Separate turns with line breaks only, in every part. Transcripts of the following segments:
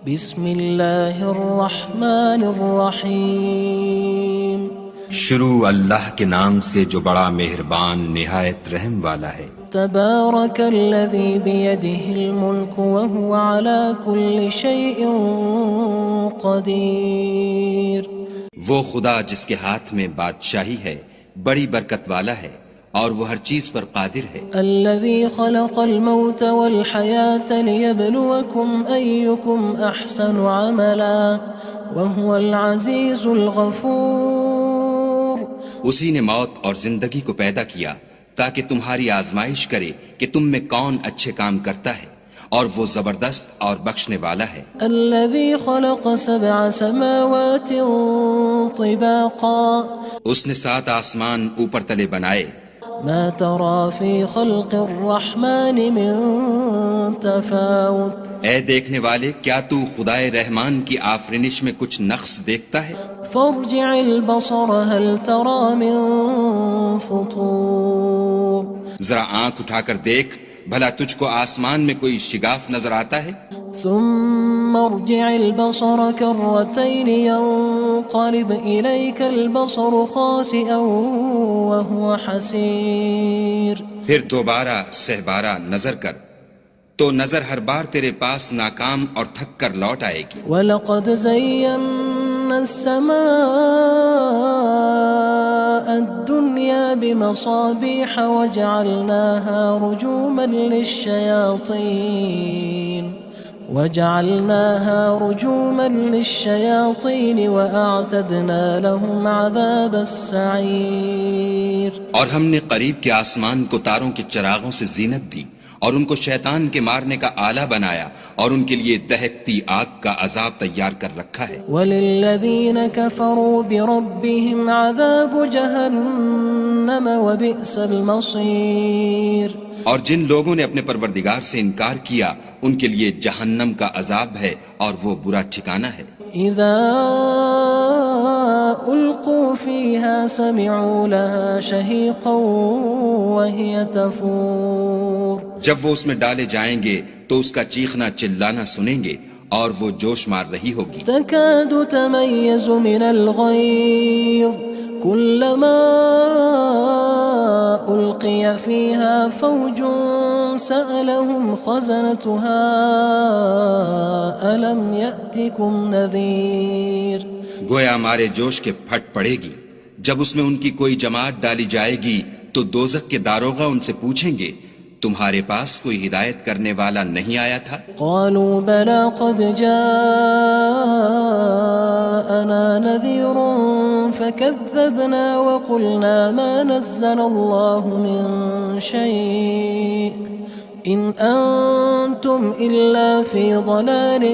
بسم اللہ الرحمن الرحیم
شروع اللہ کے نام سے جو بڑا مہربان نہایت رحم والا ہے۔
تبارک الذی بیدہ الملک وہو علی کل شیء قدیر۔
وہ خدا جس کے ہاتھ میں بادشاہی ہے بڑی برکت والا ہے اور وہ ہر چیز پر قادر ہے۔
الذی خلق الموت والحیاة لیبلوکم ایکم احسن عملا وہو العزیز الغفور۔
اسی نے موت اور زندگی کو پیدا کیا تاکہ تمہاری آزمائش کرے کہ تم میں کون اچھے کام کرتا ہے، اور وہ زبردست اور بخشنے والا ہے۔
الذی خلق سبع سماوات طباقا۔
اس نے 7 آسمان اوپر تلے بنائے۔
ما ترى في خلق الرحمن من تفاوت۔
اے دیکھنے والے، کیا تو خدائے رحمان کی آفرینش میں کچھ نقص دیکھتا ہے؟
فارجع البصر هل ترى من فطور۔
ذرا آنکھ اٹھا کر دیکھ، بھلا تجھ کو آسمان میں کوئی شگاف نظر آتا ہے؟
ثم ارجع البصر كرتين ينقلب إليك البصر خاسئا وهو حسير۔
پھر دوبارہ سہبارہ نظر کر تو نظر ہر بار تیرے پاس ناکام اور تھک کر لوٹ آئے گی۔
وَلَقَدْ زَيَّنَّا السَّمَاءَ الدُّنْيَا بِمَصَابِيحَ وَجَعَلْنَاهَا رُجُومًا لِلشَّيَاطِينِ وَأَعْتَدْنَا لَهُمْ عَذَابَ السَّعِيرِ۔
اور ہم نے قریب کے آسمان کو تاروں کے چراغوں سے زینت دی اور ان کو شیطان کے مارنے کا آلہ بنایا، اور ان کے لیے دہکتی آگ کا عذاب تیار کر رکھا ہے۔
وَلِلَّذِينَ كَفَرُوا بِرَبِّهِمْ عَذَابُ جَهَنَّمَ وَبِئْسَ الْمَصِيرُ۔
اور جن لوگوں نے اپنے پروردگار سے انکار کیا ان کے لیے جہنم کا عذاب ہے اور وہ برا ٹھکانہ ہے۔
اذا القوا فيها سمعوا لها شهيقا وهي تفور۔
جب وہ اس میں ڈالے جائیں گے تو اس کا چیخنا چلانا سنیں گے اور وہ جوش مار رہی ہوگی۔
تكاد تميز من الغيظ كلما ألقي فيها فوج سألهم خزنتها ألم يأتكم نذير۔
گویا ہمارے جوش کے پھٹ پڑے گی جب اس میں ان کی کوئی جماعت ڈالی جائے گی تو دوزخ کے داروغہ ان سے پوچھیں گے تمہارے پاس کوئی ہدایت کرنے والا نہیں آیا تھا؟
قالوا بلى قد جاءنا نذير فكذبنا وقلنا ما نزل الله من شيء إن أنتم إلا في ضلال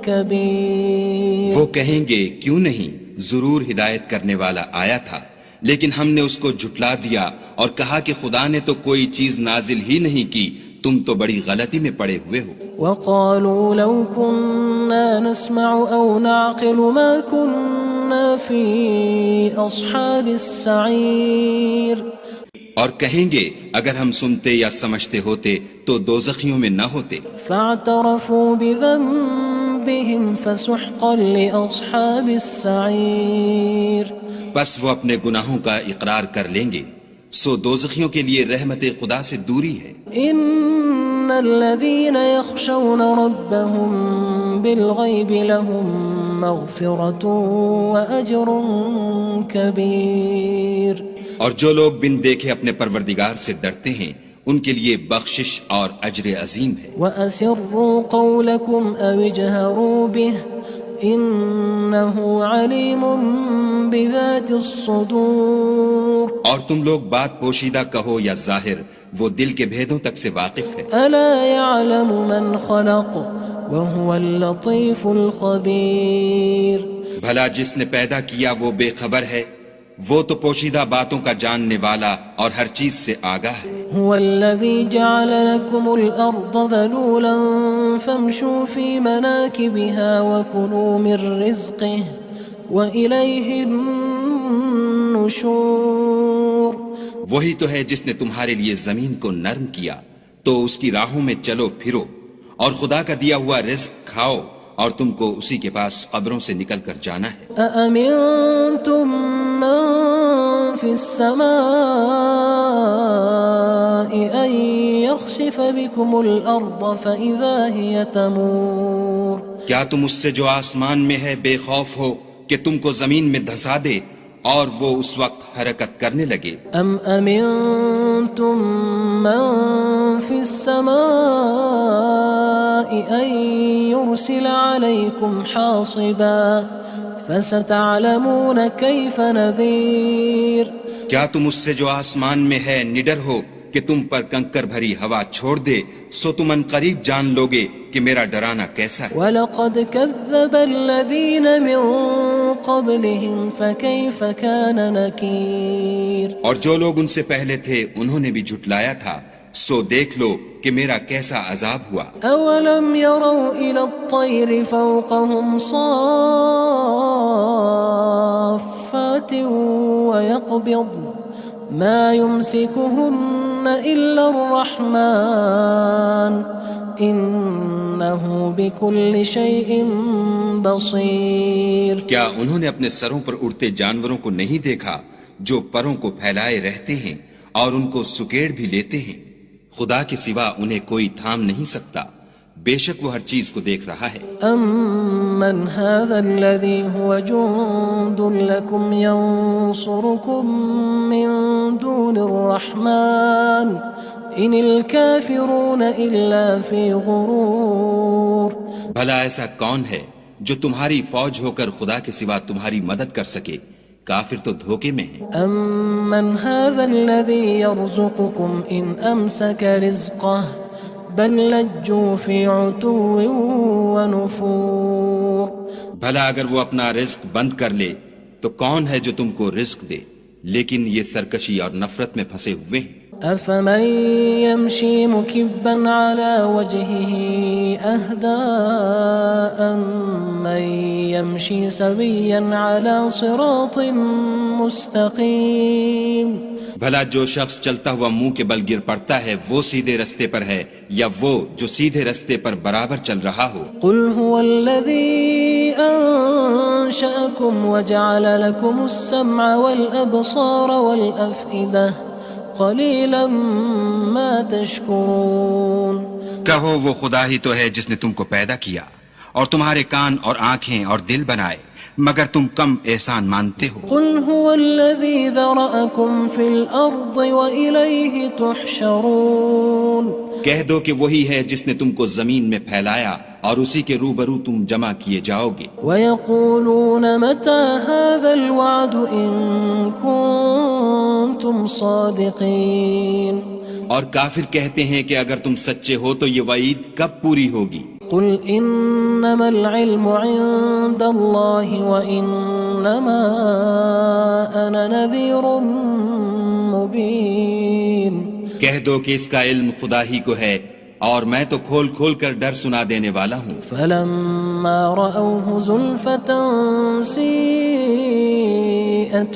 كبير۔
وہ کہیں گے کیوں نہیں، ضرور ہدایت کرنے والا آیا تھا، لیکن ہم نے اس کو جھٹلا دیا اور کہا کہ خدا نے تو کوئی چیز نازل ہی نہیں کی، تم تو بڑی غلطی میں پڑے ہوئے ہو۔
وقالوا لو كنا نسمع أو نعقل ما كنا في أصحاب السعير۔
اور کہیں گے اگر ہم سنتے یا سمجھتے ہوتے تو دوزخیوں میں نہ ہوتے۔
فاعترفوا بذنبهم فسحقا لأصحاب السعير۔
بس وہ اپنے گناہوں کا اقرار کر لیں گے، سو دوزخیوں کے لیے رحمت خدا سے دوری ہے۔
ان الذين يخشون ربهم بالغيب لهم مغفرة وأجر كبير۔
اور جو لوگ بن دیکھے اپنے پروردگار سے ڈرتے ہیں ان کے لیے بخشش اور اجر عظیم ہے۔
وَأَسِرُّوا قَوْلَكُمْ أَوِ اجْهَرُوا بِهِ إِنَّهُ عَلِيمٌ بِذَاتِ الصُّدُورِ۔
اور تم لوگ بات پوشیدہ کہو یا ظاہر، وہ دل کے بھیدوں تک سے واقف ہے۔
أَلَا يَعْلَمُ مَنْ خَلَقَ وَهُوَ اللَّطِيفُ الْخَبِيرُ۔
بھلا جس نے پیدا کیا وہ بے خبر ہے، وہ تو پوشیدہ باتوں کا جاننے والا اور ہر چیز سے آگاہ ہے۔
هو الذي جعل لكم الأرض ذلولا فامشوا في مناكبها وكلوا من رزقه وإليه النشور۔
وہی تو ہے جس نے تمہارے لیے زمین کو نرم کیا تو اس کی راہوں میں چلو پھرو اور خدا کا دیا ہوا رزق کھاؤ اور تم کو اسی کے پاس قبروں سے نکل کر جانا ہے۔
أأمنتم من في السماء أن يخسف بكم الأرض فإذا هي تمور
کیا تم اس سے جو آسمان میں ہے بے خوف ہو کہ تم کو زمین میں دھسا دے اور وہ اس وقت حرکت کرنے لگے؟
أم أمنتم من في السماء أن يرسل عليكم حاصبا فستعلمون كيف نذير
کیا تم اس سے جو آسمان میں ہے نڈر ہو کہ تم پر کنکر بھری ہوا چھوڑ دے، سو تم ان قریب جان لوگے کہ میرا ڈرانا کیسا ہے۔
وَلَقَدْ كَذَّبَ الَّذِينَ مِن قَبْلِهِمْ فَكَيْفَ كَانَ نَكِيرٌ
اور جو لوگ ان سے پہلے تھے انہوں نے بھی جھٹلایا تھا، سو دیکھ لو کہ میرا کیسا عذاب ہوا۔
أَوَلَمْ يَرَوْا إِلَى الطَّيْرِ فَوْقَهُمْ صَافَّاتٍ وَيَقْبِضْنَ مَا يُمْسِكُهُنَّ إِلَّا الرَّحْمَنُ إِنَّهُ بِكُلِّ شَيْءٍ بَصِيرٌ
کیا انہوں نے اپنے سروں پر اڑتے جانوروں کو نہیں دیکھا جو پروں کو پھیلائے رہتے ہیں اور ان کو سکیڑ بھی لیتے ہیں؟ خدا کے سوا انہیں کوئی تھام نہیں سکتا، بے شک وہ ہر چیز کو دیکھ رہا ہے۔
أَمَّنْ هَذَا الَّذِي هُوَ جُندٌ لَكُمْ يَنصُرُكُم مِّن دُونِ الرَّحْمَنِ إِنِ الْكَافِرُونَ إِلَّا فِي غُرُورٍ
بھلا ایسا کون ہے جو تمہاری فوج ہو کر خدا کے سوا تمہاری مدد کر سکے؟ کافر تو دھوکے میں ہیں۔
أَمَّنْ هَذَا الَّذِي يَرْزُقُكُمْ إِنْ أَمْسَكَ رِزْقَهُ بَلْ لَجُّوا فِي عُتُوٍّ وَنُفُورٍ
بھلا اگر وہ اپنا رزق بند کر لے تو کون ہے جو تم کو رزق دے؟ لیکن یہ سرکشی اور نفرت میں پھنسے ہوئے ہیں۔
أَفَمَن يَمْشِي مُكِبًّا عَلَى وَجْهِهِ أَهْدَىٰ أَمَّن يَمْشِي سَوِيًّا عَلَى صِرَاطٍ مُّسْتَقِيمٍ
بھلا جو شخص چلتا ہوا منہ کے بل گر پڑتا ہے وہ سیدھے رستے پر ہے یا وہ جو سیدھے رستے پر برابر چل رہا ہو؟
قُلْ هُوَ الَّذِي أَنشَأَكُمْ وَجَعَلَ لَكُمُ السَّمْعَ وَالْأَبْصَارَ وَالْأَفْئِدَةَ قَلِيلًا مَا تَشْكُرُونَ
کہو وہ خدا ہی تو ہے جس نے تم کو پیدا کیا اور تمہارے کان اور آنکھیں اور دل بنائے، مگر تم کم احسان مانتے ہو۔
قُلْ هُوَ الَّذِي ذَرَأَكُمْ فِي الْأَرْضِ وَإِلَيْهِ تُحْشَرُونَ
کہہ دو کہ وہی ہے جس نے تم کو زمین میں پھیلایا اور اسی کے روبرو تم جمع کیے جاؤ گے۔
وَيَقُولُونَ مَتَى هَذَا الْوَعْدُ إِن كُنتُمْ صَادِقِينَ
اور کافر کہتے ہیں کہ اگر تم سچے ہو تو یہ وعید کب پوری ہوگی؟
قُلْ إِنَّمَا الْعِلْمُ عِندَ اللَّهِ وَإِنَّمَا أَنَا نَذِيرٌ مُّبِينٌ
کہہ دو کہ اس کا علم خدا ہی کو ہے اور میں تو کھول کھول کر ڈر سنا دینے والا ہوں۔
فَلَمَّا رَأَوْهُ زُلْفَةً سِيئَتْ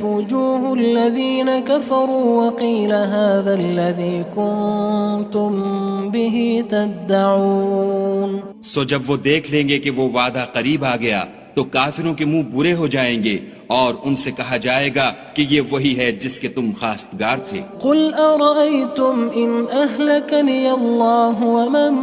وُجُوهُ الَّذِينَ كَفَرُوا وَقِيلَ هَذَا الَّذِي كُنتُم بِهِ تَدَّعُونَ
سو جب وہ دیکھ لیں گے کہ وہ وعدہ قریب آ گیا تو کافروں کے منہ برے ہو جائیں گے اور ان سے کہا جائے گا کہ یہ وہی ہے جس کے تم خواستگار تھے۔
قُلْ أَرَأَيْتُمْ إِنْ أَهْلَكَنِيَ اللَّهُ وَمَن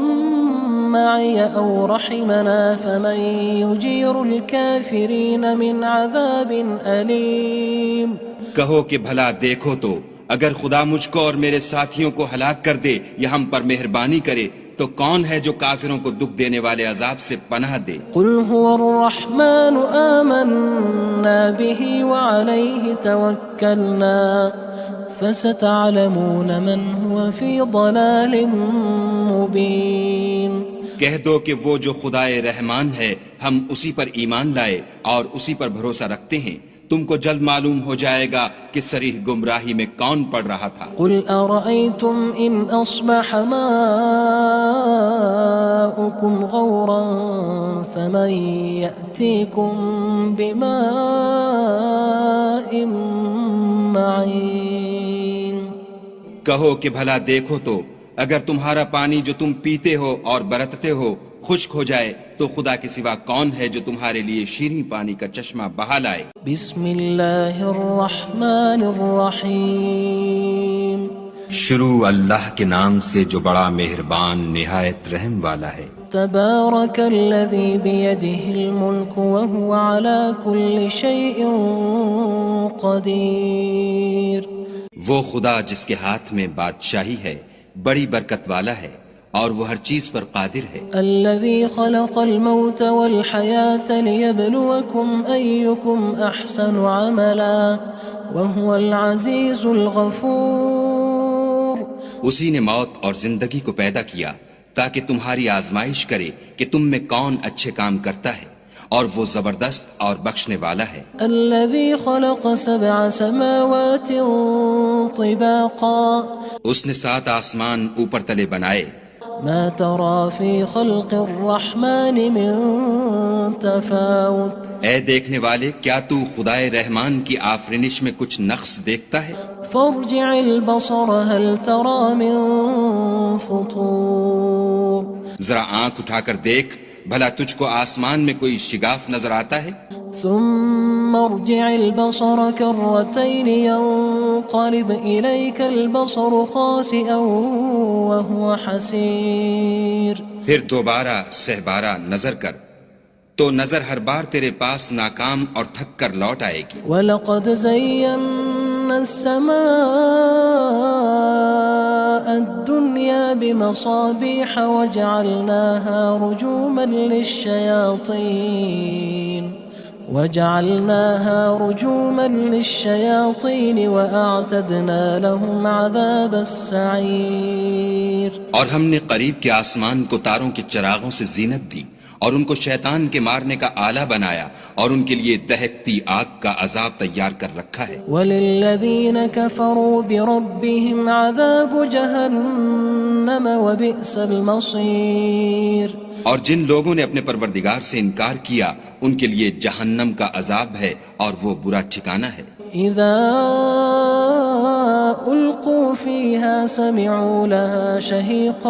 مَّعِيَ أَوْ رَحِمَنَا فَمَن يُجِيرُ الْكَافِرِينَ مِنْ عَذَابٍ أَلِيمٍ
کہو کہ بھلا دیکھو تو اگر خدا مجھ کو اور میرے ساتھیوں کو ہلاک کر دے یا ہم پر مہربانی کرے تو کون ہے جو کافروں کو دکھ دینے والے عذاب سے پناہ دے؟
قُلْ هُوَ الرَّحْمَنُ آمَنَّا بِهِ وَعَلَيْهِ تَوَكَّلْنَا فَسَتَعْلَمُونَ مَنْ هُوَ فِي ضَلَالٍ مُّبِينٍ
کہہ دو کہ وہ جو خدائے رحمان ہے ہم اسی پر ایمان لائے اور اسی پر بھروسہ رکھتے ہیں، تم کو جلد معلوم ہو جائے گا کہ صریح گمراہی میں کون پڑ رہا تھا۔
قُلْ أَرَأَيْتُمْ إِنْ أَصْبَحَ مَاؤُكُمْ غَوْرًا فَمَن يَأْتِيكُم بِمَاءٍ مَّعِينٍ
کہو کہ بھلا دیکھو تو اگر تمہارا پانی جو تم پیتے ہو اور برتتے ہو خشک ہو جائے تو خدا کے سوا کون ہے جو تمہارے لیے شیریں پانی کا چشمہ بہا لائے؟
بسم اللہ الرحمن الرحیم
شروع اللہ کے نام سے جو بڑا مہربان نہایت رحم والا ہے۔
تبارک الذی بیدہ الملک وہو علی کل شیء قدیر۔
وہ خدا جس کے ہاتھ میں بادشاہی ہے بڑی برکت والا ہے اور وہ ہر چیز پر قادر ہے۔
الذی خلق الموت والحیاة لیبلوکم ایکم احسن عملا وہو العزیز الغفور۔
اسی نے موت اور زندگی کو پیدا کیا تاکہ تمہاری آزمائش کرے کہ تم میں کون اچھے کام کرتا ہے، اور وہ زبردست اور بخشنے والا ہے۔
الذی خلق سبع سماوات طباقا۔
اس نے 7 آسمان اوپر تلے بنائے۔
ما ترى في خلق الرحمن من تفاوت۔
اے دیکھنے والے، کیا تو خدائے رحمان کی آفرینش میں کچھ نقص دیکھتا ہے؟
فارجع البصر هل ترى من فطور۔
ذرا آنکھ اٹھا کر دیکھ، بھلا تجھ کو آسمان میں کوئی شگاف نظر آتا ہے؟
ثم ارجع البصر كرتين ينقلب إليك البصر خاسئا وهو حسير۔
پھر دوبارہ سہبارہ نظر کر تو نظر ہر بار تیرے پاس ناکام اور تھک کر لوٹ آئے گی۔
وَلَقَدْ زَيَّنَّا السَّمَاءَ الدُّنْيَا بِمَصَابِيحَ وَجَعَلْنَاهَا رُجُومًا لِلشَّيَاطِينِ وَأَعْتَدْنَا لَهُمْ عَذَابَ السَّعِيرِ۔
اور ہم نے قریب کے آسمان کو تاروں کے چراغوں سے زینت دی اور ان کو شیطان کے مارنے کا آلہ بنایا اور ان کے لیے دہکتی آگ کا عذاب تیار کر رکھا ہے۔
وَلِلَّذِينَ كَفَرُوا بِرَبِّهِمْ عَذَابُ جَهَنَّمَ وَبِئْسَ الْمَصِيرُ۔
اور جن لوگوں نے اپنے پروردگار سے انکار کیا ان کے لیے جہنم کا عذاب ہے اور وہ برا ٹھکانہ ہے۔
اذا القوا فيها سمعوا لها شهيقا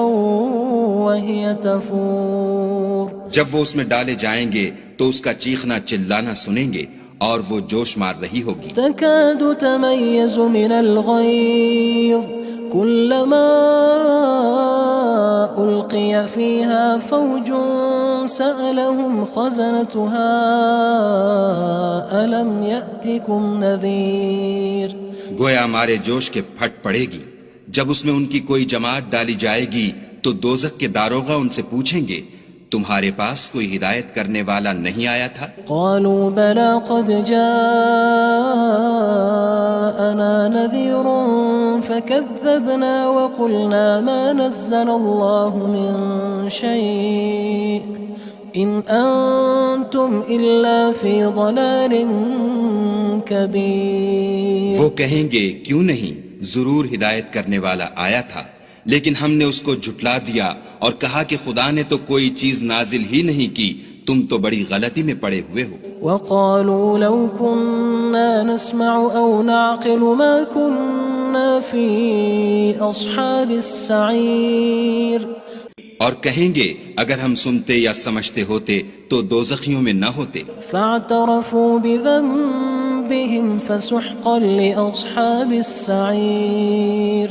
وهي تفور۔
جب وہ اس میں ڈالے جائیں گے تو اس کا چیخنا چلانا سنیں گے اور وہ جوش مار رہی ہوگی۔
تكاد تميز من الغيظ كلما ألقي فيها فوج سألهم خزنتها ألم يأتكم نذير۔
گویا مارے جوش کے پھٹ پڑے گی۔ جب اس میں ان کی کوئی جماعت ڈالی جائے گی تو دوزخ کے داروغہ ان سے پوچھیں گے تمہارے پاس کوئی ہدایت کرنے والا نہیں آیا تھا؟
قالوا بلى قد جاءنا نذير فكذبنا وقلنا ما نزل الله من شيء إن أنتم إلا في ضلال كبير۔
وہ کہیں گے کیوں نہیں، ضرور ہدایت کرنے والا آیا تھا، لیکن ہم نے اس کو جھٹلا دیا اور کہا کہ خدا نے تو کوئی چیز نازل ہی نہیں کی، تم تو بڑی غلطی میں پڑے ہوئے ہو۔
وقالوا لو كنا نسمع أو نعقل ما كنا في أصحاب السعير۔
اور کہیں گے اگر ہم سنتے یا سمجھتے ہوتے تو دوزخیوں میں نہ ہوتے۔
فاعترفوا بذنبهم فسحقا لأصحاب السعير۔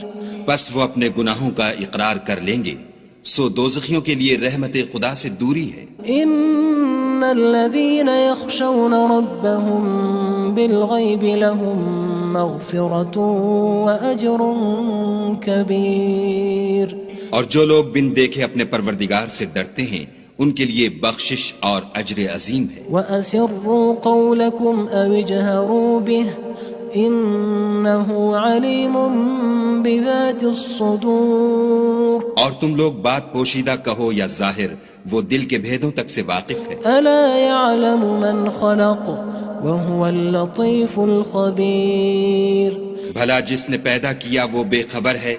بس وہ اپنے گناہوں کا اقرار کر لیں گے، سو دوزخیوں کے لیے رحمت خدا سے دوری ہے۔
ان الذين يخشون ربهم بالغيب لهم مغفرة وأجر كبير۔
اور جو لوگ بن دیکھے اپنے پروردگار سے ڈرتے ہیں ان کے لیے بخشش اور اجر عظیم ہے۔
وَأَسِرُّوا قَوْلَكُمْ أَوِ اجْهَرُوا بِهِ إِنَّهُ عَلِيمٌ بِذَاتِ الصُّدُورِ۔
اور تم لوگ بات پوشیدہ کہو یا ظاہر، وہ دل کے بھیدوں تک سے واقف ہے۔
أَلَا يَعْلَمُ مَنْ خَلَقَ وَهُوَ اللَّطِيفُ الْخَبِيرُ۔
بھلا جس نے پیدا کیا وہ بے خبر ہے،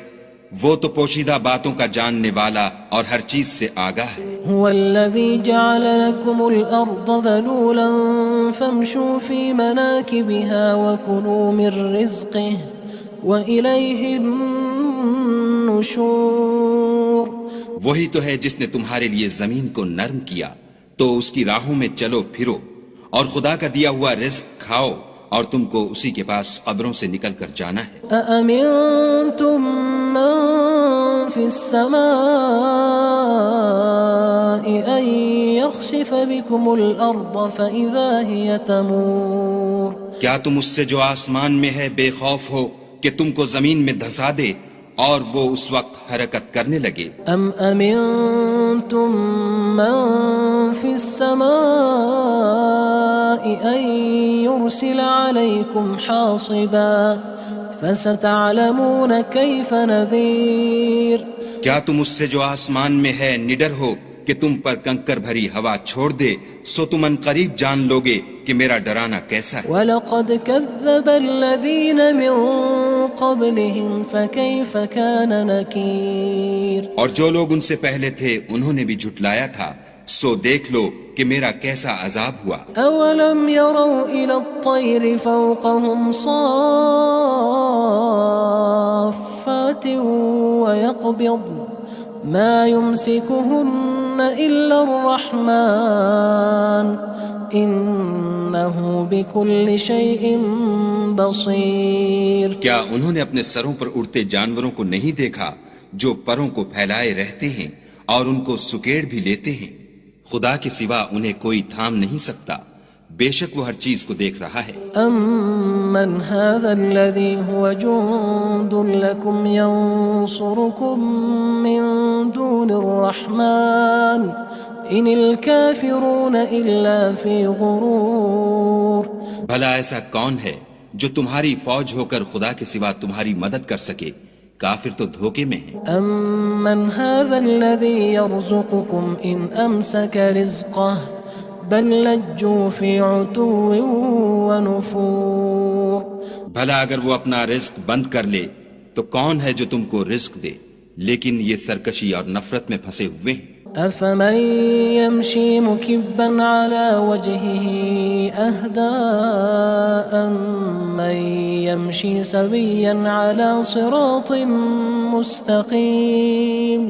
وہ تو پوشیدہ باتوں کا جاننے والا اور ہر چیز سے آگاہ ہے۔
هو الذي جعل لكم الأرض ذلولا فامشوا في مناكبها وكلوا من رزقه وإليه النشور۔ النشور
وہی تو ہے جس نے تمہارے لیے زمین کو نرم کیا تو اس کی راہوں میں چلو پھرو، اور خدا کا دیا ہوا رزق کھاؤ، اور تم کو اسی کے پاس قبروں سے نکل کر جانا ہے۔
أأمنتم من في السماء أن يخسف بكم الأرض فإذا هي تمور
کیا تم اس سے جو آسمان میں ہے بے خوف ہو کہ تم کو زمین میں دھسا دے اور وہ اس وقت حرکت کرنے لگے؟
أم أمنتم من في السماء أن يرسل عليكم حاصبا فستعلمون كيف نذير
کیا تم اس سے جو آسمان میں ہے نڈر ہو کہ تم پر کنکر بھری ہوا چھوڑ دے، سو تم ان قریب جان لوگے کہ میرا ڈرانا کیسا ہے۔
وَلَقَدْ كَذَّبَ الَّذِينَ مِن قَبْلِهِمْ فَكَيْفَ كَانَ نَكِيرٌ
اور جو لوگ ان سے پہلے تھے انہوں نے بھی جھٹلایا تھا، سو دیکھ لو کہ میرا کیسا عذاب ہوا۔
أَوَلَمْ يَرَوْا إِلَى الطَّيْرِ فَوْقَهُمْ صَافَّاتٍ وَيَقْبِضْنَ مَا يُمْسِكُهُنَّ إِلَّا الرَّحْمَنُ إِنَّهُ بِكُلِّ شَيْءٍ بَصِيرٌ
کیا انہوں نے اپنے سروں پر اڑتے جانوروں کو نہیں دیکھا جو پروں کو پھیلائے رہتے ہیں اور ان کو سکیڑ بھی لیتے ہیں؟ خدا کے سوا انہیں کوئی تھام نہیں سکتا، بے شک وہ ہر چیز کو دیکھ رہا ہے۔
أَمَّنْ هَذَا الَّذِي هُوَ جُندٌ لَكُمْ يَنصُرُكُم مِّن دُونِ الرَّحْمَنِ إِنِ الْكَافِرُونَ إِلَّا فِي غُرُورٍ
بھلا ایسا کون ہے جو تمہاری فوج ہو کر خدا کے سوا تمہاری مدد کر سکے؟ کافر تو دھوکے میں ہیں۔
أَمَّنْ هَذَا الَّذِي يَرْزُقُكُمْ إِنْ أَمْسَكَ رِزْقَهُ بَلْ لَجُّوا فِي عُتُوٍّ وَنُفُورٍ
بھلا اگر وہ اپنا رزق بند کر لے تو کون ہے جو تم کو رزق دے؟ لیکن یہ سرکشی اور نفرت میں پھنسے ہوئے ہیں۔
أَفَمَن يَمْشِي مُكِبًّا عَلَى وَجْهِهِ أَهْدَىٰ أَمَّن يَمْشِي سَوِيًّا عَلَى صِرَاطٍ مُّسْتَقِيمٍ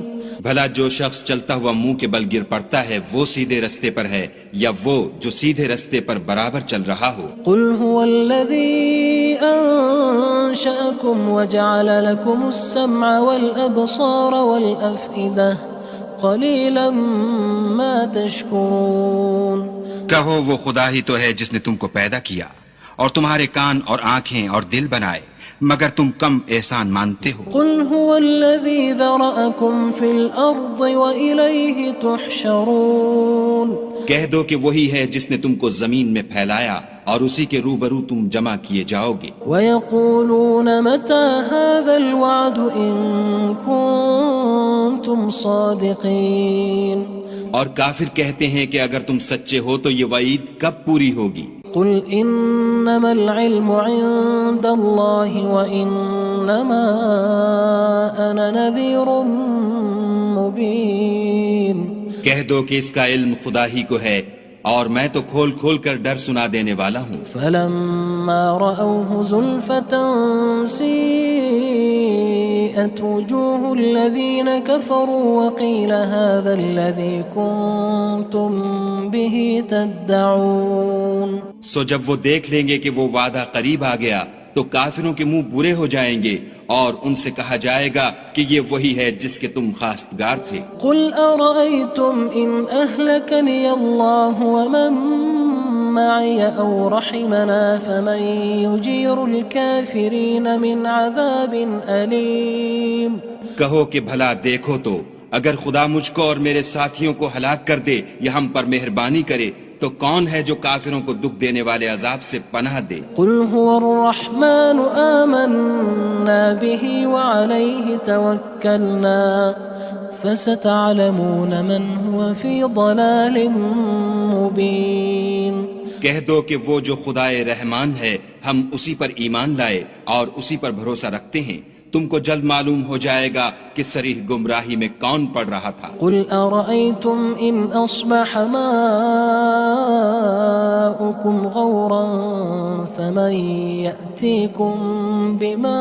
بھلا جو شخص چلتا ہوا منہ کے بل گر پڑتا ہے وہ سیدھے رستے پر ہے یا وہ جو سیدھے رستے پر برابر چل رہا ہو؟
قُلْ هُوَ الَّذِي أَنشَأَكُمْ وَجَعَلَ لَكُمُ السَّمْعَ وَالْأَبْصَارَ وَالْأَفْئِدَةَ قَلِيلًا مَا تَشْكُرُونَ
کہو وہ خدا ہی تو ہے جس نے تم کو پیدا کیا اور تمہارے کان اور آنکھیں اور دل بنائے، مگر تم کم احسان مانتے ہو۔
قُلْ هُوَ الَّذِي ذَرَأَكُمْ فِي الْأَرْضِ وَإِلَيْهِ تُحْشَرُونَ
کہہ دو کہ وہی ہے جس نے تم کو زمین میں پھیلایا اور اسی کے روبرو تم جمع کیے جاؤ گے۔
وَيَقُولُونَ مَتَى هَذَا الْوَعْدُ إِن كُنتُمْ صَادِقِينَ
اور کافر کہتے ہیں کہ اگر تم سچے ہو تو یہ وعید کب پوری ہوگی؟
قُلْ إِنَّمَا الْعِلْمُ عِندَ اللَّهِ وَإِنَّمَا أَنَا نَذِيرٌ مُّبِينٌ
کہہ دو کہ اس کا علم خدا ہی کو ہے اور میں تو کھول کھول کر ڈر سنا دینے والا ہوں۔
فَلَمَّا رَأَوْهُ زُلْفَةً سِيئَتْ وُجُوهُ الَّذِينَ كَفَرُوا وَقِيلَ هَذَا الَّذِي كُنتُم بِهِ تَدَّعُونَ
سو جب وہ دیکھ لیں گے کہ وہ وعدہ قریب آ گیا تو کافروں کے منہ برے ہو جائیں گے اور ان سے کہا جائے گا کہ یہ وہی ہے جس کے تم خواستگار تھے۔
قُلْ أَرَأَيْتُمْ إِنْ أَهْلَكَنِيَ اللَّهُ وَمَن مَّعِيَ أَوْ رَحِمَنَا فَمَن يُجِيرُ الْكَافِرِينَ مِنْ عَذَابٍ أَلِيمٍ
کہو کہ بھلا دیکھو تو اگر خدا مجھ کو اور میرے ساتھیوں کو ہلاک کر دے یا ہم پر مہربانی کرے تو کون ہے جو کافروں کو دکھ دینے والے عذاب سے پناہ دے؟
قُلْ هُوَ الرَّحْمَنُ آمَنَّا بِهِ وَعَلَيْهِ تَوَكَّلْنَا فَسَتَعْلَمُونَ مَنْ هُوَ فِي ضَلَالٍ مُّبِينٍ
کہہ دو کہ وہ جو خدائے رحمان ہے ہم اسی پر ایمان لائے اور اسی پر بھروسہ رکھتے ہیں، تم کو جلد معلوم ہو جائے گا کہ صریح گمراہی میں کون پڑ رہا تھا۔
قُلْ أَرَأَيْتُمْ إِنْ أَصْبَحَ مَاؤُكُمْ غَوْرًا فَمَن يَأْتِيكُم بِمَاءٍ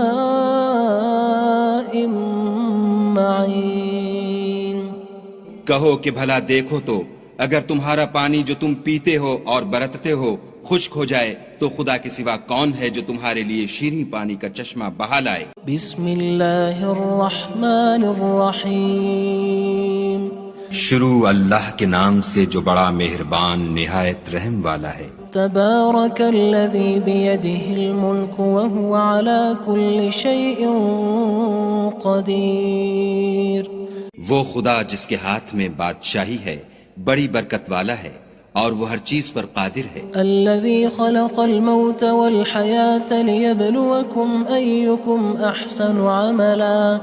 کہو کہ بھلا دیکھو تو اگر تمہارا پانی جو تم پیتے ہو اور برتتے ہو خشک ہو جائے تو خدا کے سوا کون ہے جو تمہارے لیے شیریں پانی کا چشمہ بہا لائے؟
بسم اللہ الرحمن الرحیم
شروع اللہ کے نام سے جو بڑا مہربان نہایت رحم والا ہے۔
تبارک الذی بیدہ الملک وہو علی کل شیء قدیر۔
وہ خدا جس کے ہاتھ میں بادشاہی ہے بڑی برکت والا ہے اور وہ ہر چیز پر قادر ہے۔
الذي خلق الموت والحياة ليبلوكم أيكم أحسن عملا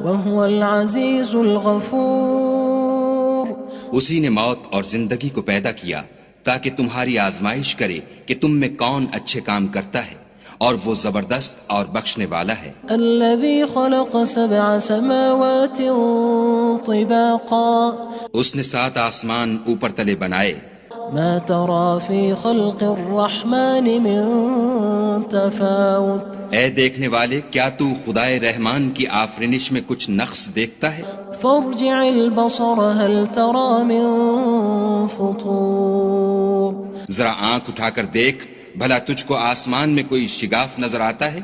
وهو العزيز الغفور۔
اسی نے موت اور زندگی کو پیدا کیا تاکہ تمہاری آزمائش کرے کہ تم میں کون اچھے کام کرتا ہے اور وہ زبردست اور بخشنے والا ہے۔
الذي خلق 7 سماوات طباقا۔
اس نے 7 آسمان اوپر تلے بنائے۔
ما ترى في خلق الرحمن من تفاوت۔
اے دیکھنے والے کیا تو خدائے رحمان کی آفرینش میں کچھ نقص دیکھتا ہے؟
فارجع البصر هل ترى من فطور۔
ذرا آنکھ اٹھا کر دیکھ بھلا تجھ کو آسمان میں کوئی شگاف نظر آتا ہے؟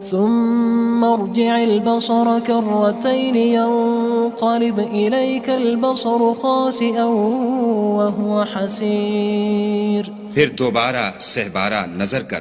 ثم ارجع البصر كرتين ينقلب إليك البصر خاسئا وهو حسير۔
پھر دوبارہ سہبارہ نظر کر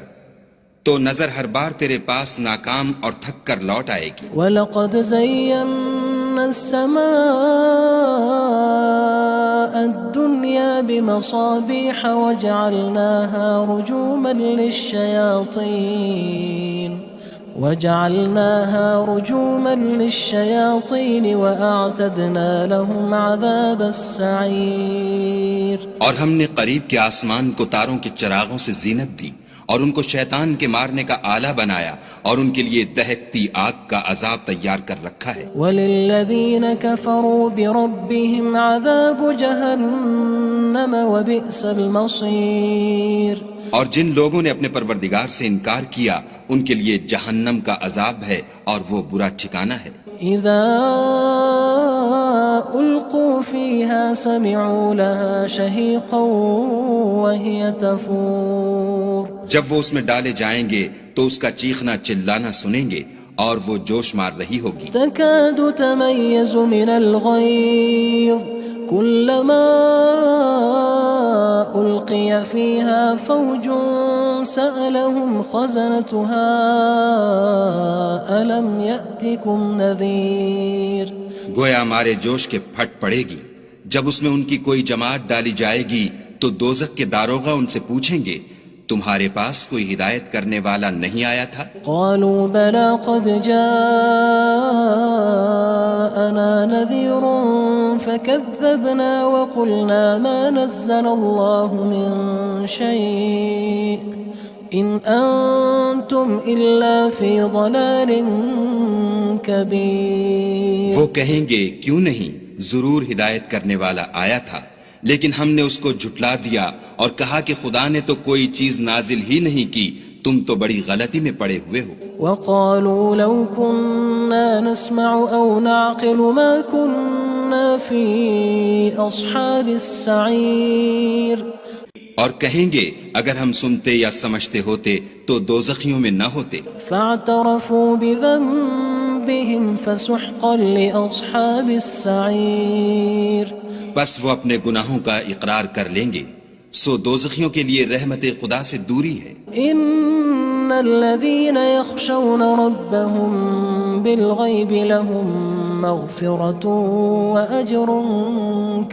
تو نظر ہر بار تیرے پاس ناکام اور تھک کر لوٹ آئے گی۔
وَلَقَدْ زَيَّنَّا السَّمَاءَ الدُّنْيَا بِمَصَابِيحَ وَجَعَلْنَاهَا رُجُومًا لِلشَّيَاطِينِ وَأَعْتَدْنَا لَهُمْ عَذَابَ السَّعِيرِ۔
اور ہم نے قریب کے آسمان کو تاروں کے چراغوں سے زینت دی اور ان کو شیطان کے مارنے کا آلہ بنایا اور ان کے لیے دہکتی آگ کا عذاب تیار کر رکھا ہے۔
وَلِلَّذِينَ كَفَرُوا بِرَبِّهِمْ عَذَابُ جَهَنَّمَ وَبِئْسَ الْمَصِيرُ۔
اور جن لوگوں نے اپنے پروردگار سے انکار کیا ان کے لیے جہنم کا عذاب ہے اور وہ برا ٹھکانہ ہے۔
اذا القوا فيها سمعوا لها شهيقا وهي تفور۔
جب وہ اس میں ڈالے جائیں گے تو اس کا چیخنا چلانا سنیں گے اور وہ جوش مار رہی ہوگی۔
تكاد تميز من الغيظ كلما ألقي فيها فوج سألهم خزنتها ألم يأتكم نذير۔
گویا مارے جوش کے پھٹ پڑے گی۔ جب اس میں ان کی کوئی جماعت ڈالی جائے گی تو دوزخ کے داروغہ ان سے پوچھیں گے تمہارے پاس کوئی ہدایت کرنے والا نہیں آیا تھا؟
قالوا بلى قد جاءنا نذير فكذبنا وقلنا ما نزل الله من شيء إن أنتم إلا في ضلال كبير۔
وہ کہیں گے کیوں نہیں، ضرور ہدایت کرنے والا آیا تھا لیکن ہم نے اس کو جھٹلا دیا اور کہا کہ خدا نے تو کوئی چیز نازل ہی نہیں کی، تم تو بڑی غلطی میں پڑے ہوئے ہو۔
وقالوا لو كنا نسمع أو نعقل ما كنا في أصحاب السعير۔
اور کہیں گے اگر ہم سنتے یا سمجھتے ہوتے تو دوزخیوں میں نہ ہوتے۔
فاعترفوا بذنبهم فسحقا لأصحاب السعير۔
بس وہ اپنے گناہوں کا اقرار کر لیں گے، سو دوزخیوں کے لیے رحمت خدا سے دوری ہے۔
ان الذين يخشون ربهم بالغيب لهم مغفرة وأجر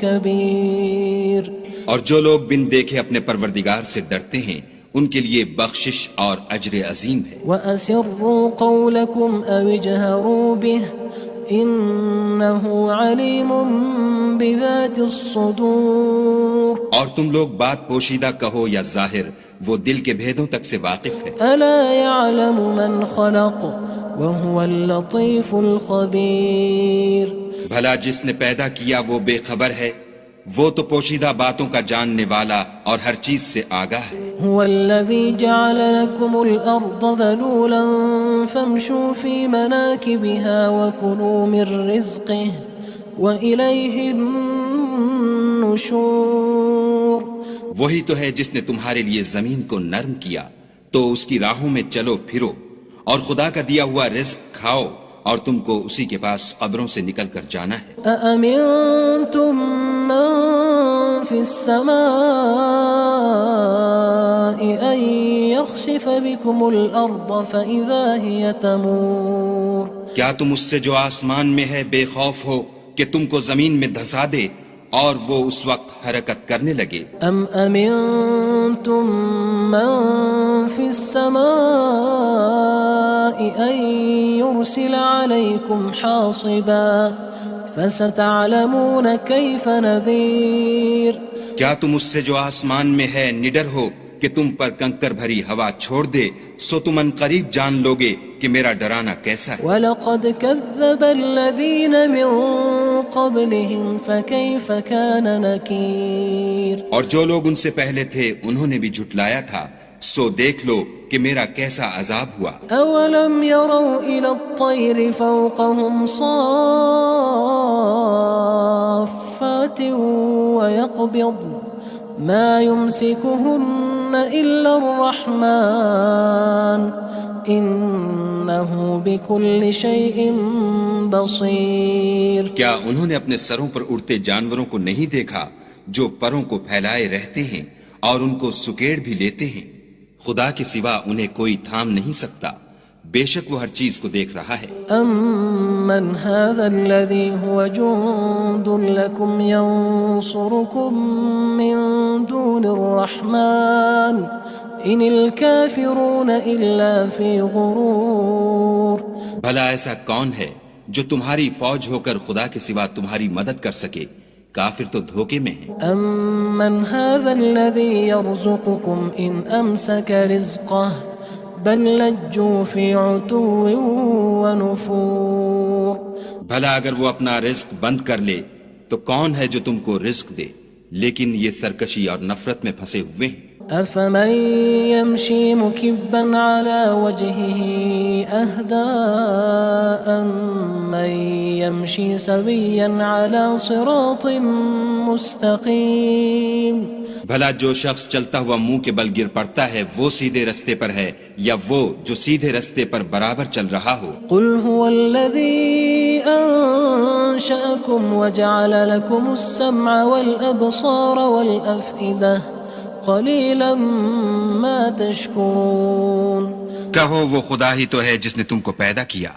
كبير۔
اور جو لوگ بن دیکھے اپنے پروردگار سے ڈرتے ہیں ان کے لیے بخشش اور اجر عظیم ہے۔
وَأَسِرُّوا قَوْلَكُمْ أَوِ اجْهَرُوا بِهِ إِنَّهُ عَلِيمٌ بِذَاتِ الصُّدُورِ۔
اور تم لوگ بات پوشیدہ کہو یا ظاہر، وہ دل کے بھیدوں تک سے واقف ہے۔
أَلَا يَعْلَمُ مَنْ خَلَقَ وَهُوَ اللَّطِيفُ الْخَبِيرُ۔
بھلا جس نے پیدا کیا وہ بے خبر ہے، وہ تو پوشیدہ باتوں کا جاننے والا اور ہر چیز سے آگاہ ہے۔
هو الذي جعل لكم الأرض ذلولا فامشوا في مناكبها وكلوا من رزقه وإليه النشور۔ النشور
وہی تو ہے جس نے تمہارے لیے زمین کو نرم کیا تو اس کی راہوں میں چلو پھرو، اور خدا کا دیا ہوا رزق کھاؤ، اور تم کو اسی کے پاس قبروں سے نکل کر جانا ہے۔
أأمنتم من في السماء أن يخسف بكم الأرض فإذا هي تمور
کیا تم اس سے جو آسمان میں ہے بے خوف ہو کہ تم کو زمین میں دھسا دے اور وہ اس وقت حرکت کرنے لگے؟
أم أمنتم من في السماء أن يرسل عليكم حاصبا فستعلمون كيف نذير
کیا تم اس سے جو آسمان میں ہے نڈر ہو کہ تم پر کنکر بھری ہوا چھوڑ دے، سو تم ان قریب جان لوگے کہ میرا ڈرانا کیسا ہے۔
وَلَقَدْ كَذَّبَ الَّذِينَ مِن قَبْلِهِمْ فَكَيْفَ كَانَ نَكِيرٌ
اور جو لوگ ان سے پہلے تھے انہوں نے بھی جھٹلایا تھا، سو دیکھ لو کہ میرا کیسا عذاب ہوا۔
أَوَلَمْ يَرَوْا إِلَى الطَّيْرِ فَوْقَهُمْ صَافَّاتٍ وَيَقْبِضْنَ مَا يُمْسِكُهُنَّ إِلَّا الرَّحْمَنُ إِنَّهُ بِكُلِّ شَيْءٍ بَصِيرٌ
کیا انہوں نے اپنے سروں پر اڑتے جانوروں کو نہیں دیکھا جو پروں کو پھیلائے رہتے ہیں اور ان کو سکیڑ بھی لیتے ہیں؟ خدا کے سوا انہیں کوئی تھام نہیں سکتا، بے شک وہ ہر چیز کو دیکھ رہا ہے۔
أَمَّنْ هَذَا الَّذِي هُوَ جُندٌ لَكُمْ يَنصُرُكُم مِّن دُونِ الرَّحْمَنِ إِنِ الْكَافِرُونَ إِلَّا فِي غُرُورٍ
بھلا ایسا کون ہے جو تمہاری فوج ہو کر خدا کے سوا تمہاری مدد کر سکے؟ کافر تو دھوکے میں ہیں۔
أَمَّنْ هَذَا الَّذِي يَرْزُقُكُمْ إِنْ أَمْسَكَ رِزْقَهُ بَلْ لَجُّوا فِي عُتُوٍّ وَنُفُورٍ
بھلا اگر وہ اپنا رزق بند کر لے تو کون ہے جو تم کو رزق دے؟ لیکن یہ سرکشی اور نفرت میں پھنسے ہوئے ہیں۔
أَفَمَن يَمْشِي مُكِبًّا عَلَى وَجْهِهِ أَهْدَىٰ أَمَّن يَمْشِي سَوِيًّا عَلَى صِرَاطٍ مُّسْتَقِيمٍ
بھلا جو شخص چلتا ہوا منہ کے بل گر پڑتا ہے وہ سیدھے رستے پر ہے یا وہ جو سیدھے رستے پر برابر چل رہا ہو؟
قُلْ هُوَ الَّذِي أَنشَأَكُمْ وَجَعَلَ لَكُمُ السَّمْعَ وَالْأَبْصَارَ وَالْأَفْئِدَةَ قَلِيلًا مَا تَشْكُرُونَ
کہو وہ خدا ہی تو ہے جس نے تم کو پیدا کیا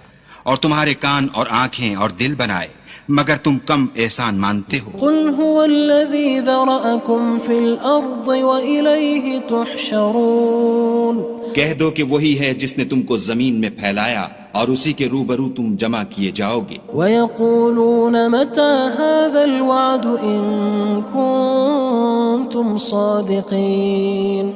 اور تمہارے کان اور آنکھیں اور دل بنائے، مگر تم کم احسان مانتے ہو۔
قُلْ هُوَ الَّذِي ذَرَأَكُمْ فِي الْأَرْضِ وَإِلَيْهِ تُحْشَرُونَ
کہہ دو کہ وہی ہے جس نے تم کو زمین میں پھیلایا اور اسی کے روبرو تم جمع کیے جاؤ گے۔
وَيَقُولُونَ مَتَى هَذَا الْوَعْدُ إِن كُنتُمْ صَادِقِينَ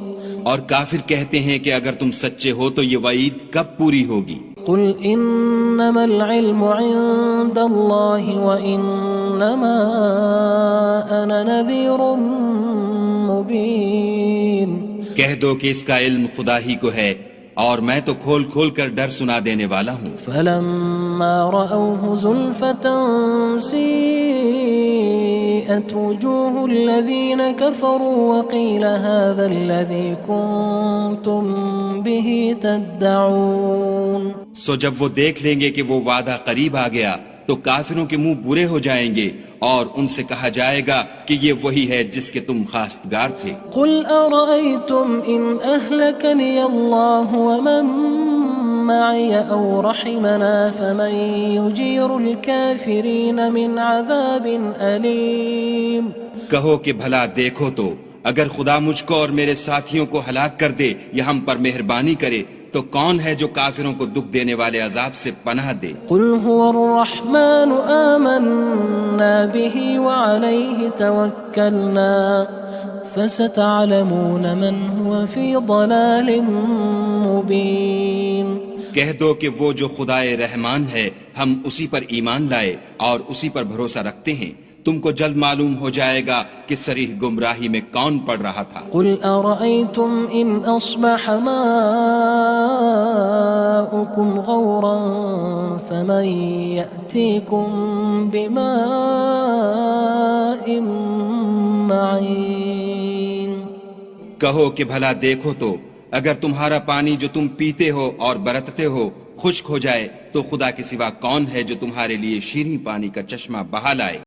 اور کافر کہتے ہیں کہ اگر تم سچے ہو تو یہ وعید کب پوری ہوگی؟
قُلْ إِنَّمَا الْعِلْمُ عِندَ اللَّهِ وَإِنَّمَا أَنَا نَذِيرٌ مُّبِينٌ
کہہ دو کہ اس کا علم خدا ہی کو ہے اور میں تو کھول کھول کر ڈر سنا دینے والا ہوں۔
فَلَمَّا رَأَوْهُ زُلْفَةً سِيئَتْ وُجُوهُ الَّذِينَ كَفَرُوا وَقِيلَ هَذَا الَّذِي كُنتُم بِهِ تَدَّعُونَ
سو جب وہ دیکھ لیں گے کہ وہ وعدہ قریب آ گیا تو کافروں کے منہ برے ہو جائیں گے اور ان سے کہا جائے گا کہ یہ وہی ہے جس کے تم خواستگار تھے۔
قُلْ أَرَأَيْتُمْ إِنْ أَهْلَكَنِيَ اللَّهُ وَمَن مَّعِيَ أَوْ رَحِمَنَا فَمَن يُجِيرُ الْكَافِرِينَ مِنْ عَذَابٍ أَلِيمٍ
کہو کہ بھلا دیکھو تو اگر خدا مجھ کو اور میرے ساتھیوں کو ہلاک کر دے یا ہم پر مہربانی کرے تو کون ہے جو کافروں کو دکھ دینے والے عذاب سے پناہ دے؟
قُلْ هُوَ الرَّحْمَنُ آمَنَّا بِهِ وَعَلَيْهِ تَوَكَّلْنَا فَسَتَعْلَمُونَ مَنْ هُوَ فِي ضَلَالٍ مُّبِينٍ
کہہ دو کہ وہ جو خدائے رحمان ہے ہم اسی پر ایمان لائے اور اسی پر بھروسہ رکھتے ہیں، تم کو جلد معلوم ہو جائے گا کہ صریح گمراہی میں کون پڑ رہا تھا۔
قُلْ أَرَأَيْتُمْ إِنْ أَصْبَحَ مَاؤُكُمْ غَوْرًا فَمَن يَأْتِيكُم بِمَاءٍ معين
کہو کہ بھلا دیکھو تو اگر تمہارا پانی جو تم پیتے ہو اور برتتے ہو خشک ہو جائے تو خدا کے سوا کون ہے جو تمہارے لیے شیریں پانی کا چشمہ بہا لائے؟